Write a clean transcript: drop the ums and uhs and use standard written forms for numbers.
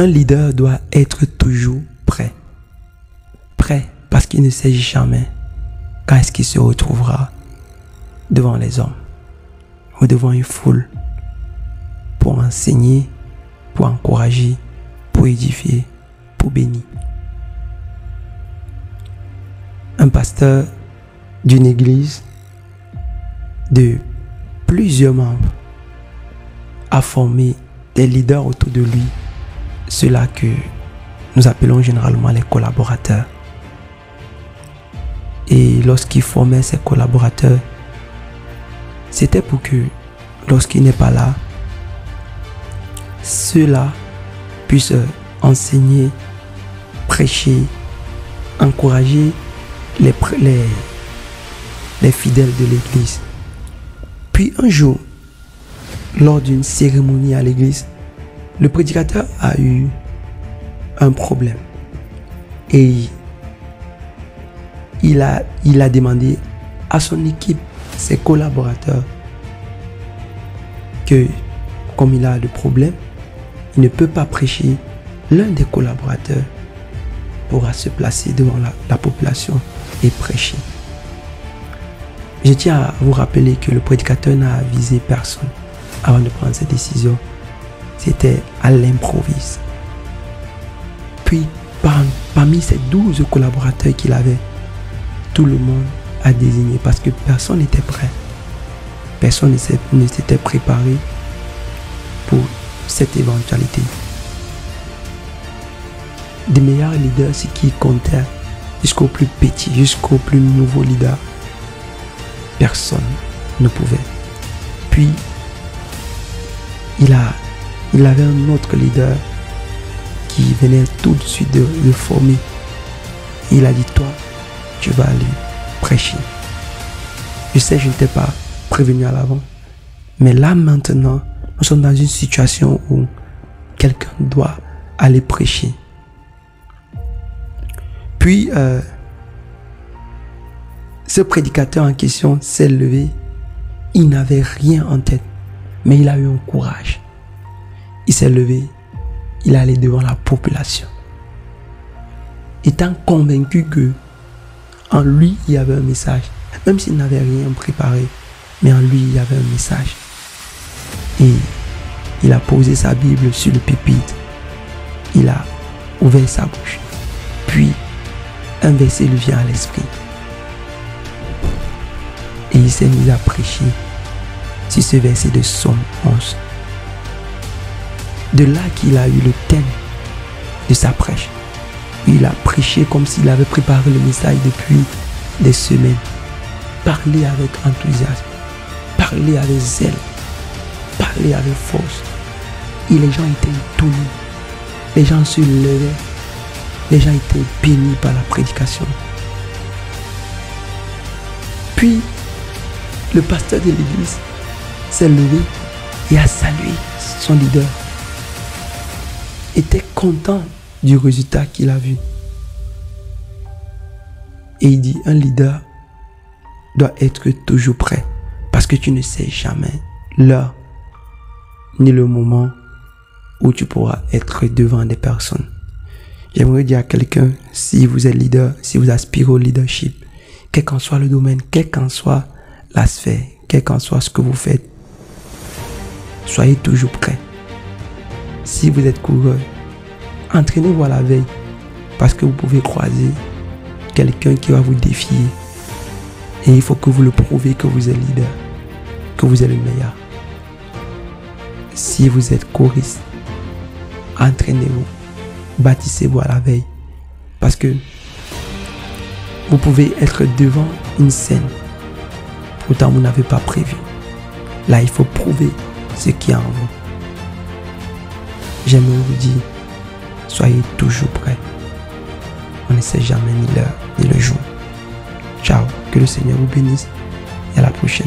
Un leader doit être toujours prêt. Prêt parce qu'il ne sait jamais quand est-ce qu'il se retrouvera devant les hommes ou devant une foule pour enseigner, pour encourager, pour édifier, pour bénir. Un pasteur d'une église de plusieurs membres a formé des leaders autour de lui, ceux-là que nous appelons généralement les collaborateurs. Et lorsqu'il formait ses collaborateurs, c'était pour que lorsqu'il n'est pas là, ceux-là puissent enseigner, prêcher, encourager les fidèles de l'église. Puis un jour, lors d'une cérémonie à l'église, le prédicateur a eu un problème. Et il a demandé à son équipe, ses collaborateurs, que comme il a le problème, il ne peut pas prêcher. L'un des collaborateurs pourra se placer devant la population et prêcher. Je tiens à vous rappeler que le prédicateur n'a avisé personne avant de prendre cette décision. C'était à l'improviste. Puis, parmi ces 12 collaborateurs qu'il avait, tout le monde a désigné parce que personne n'était prêt. Personne ne s'était préparé pour cette éventualité. Des meilleurs leaders, c'est qui comptaient jusqu'au plus petit, jusqu'au plus nouveau leader. Personne ne pouvait. Puis, il avait un autre leader qui venait tout de suite de le former. Et il a dit, toi, tu vas aller prêcher. Je sais, je ne t'ai pas prévenu à l'avant. Mais là, maintenant, nous sommes dans une situation où quelqu'un doit aller prêcher. Puis, ce prédicateur en question s'est levé. Il n'avait rien en tête, mais il a eu un courage. Il s'est levé, il est allé devant la population, étant convaincu que en lui, il y avait un message. Même s'il n'avait rien préparé, mais en lui, il y avait un message. Et il a posé sa Bible sur le pupitre. Il a ouvert sa bouche. Puis, un verset lui vient à l'esprit. Et il s'est mis à prêcher sur ce verset de Psaume 11. De là qu'il a eu le thème de sa prêche. Il a prêché comme s'il avait préparé le message depuis des semaines. Parler avec enthousiasme, parler avec zèle, parler avec force. Et les gens étaient étonnés. Les gens se levaient. Les gens étaient bénis par la prédication. Puis, le pasteur de l'église s'est levé et a salué son leader. Il était content du résultat qu'il a vu. Et il dit, un leader doit être toujours prêt parce que tu ne sais jamais l'heure ni le moment où tu pourras être devant des personnes. J'aimerais dire à quelqu'un, si vous êtes leader, si vous aspirez au leadership, quel qu'en soit le domaine, quelle qu'en soit la sphère, quel qu'en soit ce que vous faites, soyez toujours prêt. Si vous êtes coureur, entraînez-vous à la veille parce que vous pouvez croiser quelqu'un qui va vous défier. Et il faut que vous le prouvez que vous êtes leader, que vous êtes le meilleur. Si vous êtes choriste, entraînez-vous, bâtissez-vous à la veille. Parce que vous pouvez être devant une scène, pourtant vous n'avez pas prévu. Là, il faut prouver ce qui est en vous. J'aimerais vous dire, soyez toujours prêts. On ne sait jamais ni l'heure ni le jour. Ciao, que le Seigneur vous bénisse et à la prochaine.